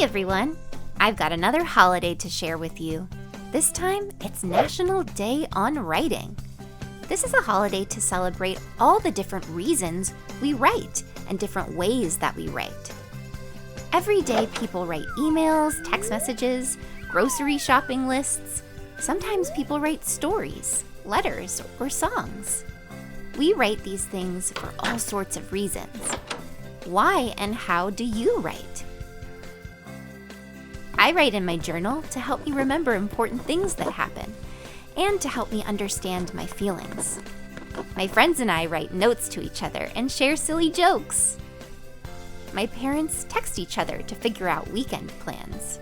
everyone! I've got another holiday to share with you. This time, it's National Day on Writing. This is a holiday to celebrate all the different reasons we write and different ways that we write. Every day, people write emails, text messages, grocery shopping lists. Sometimes people write stories, letters, or songs. We write these things for all sorts of reasons. Why and how do you write? I write in my journal to help me remember important things that happen and to help me understand my feelings. My friends and I write notes to each other and share silly jokes. My parents text each other to figure out weekend plans.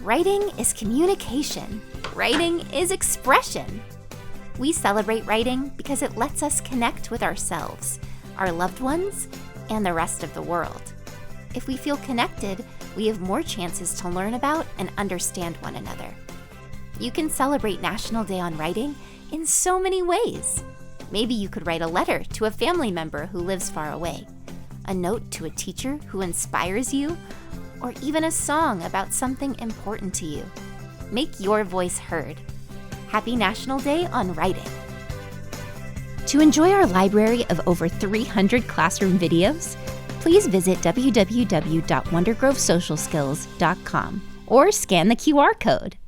Writing is communication. Writing is expression. We celebrate writing because it lets us connect with ourselves, our loved ones, and the rest of the world. If we feel connected, we have more chances to learn about and understand one another. You can celebrate National Day on Writing in so many ways. Maybe you could write a letter to a family member who lives far away, a note to a teacher who inspires you, or even a song about something important to you. Make your voice heard. Happy National Day on Writing. To enjoy our library of over 300 classroom videos, please visit www.wondergrovesocialskills.com or scan the QR code.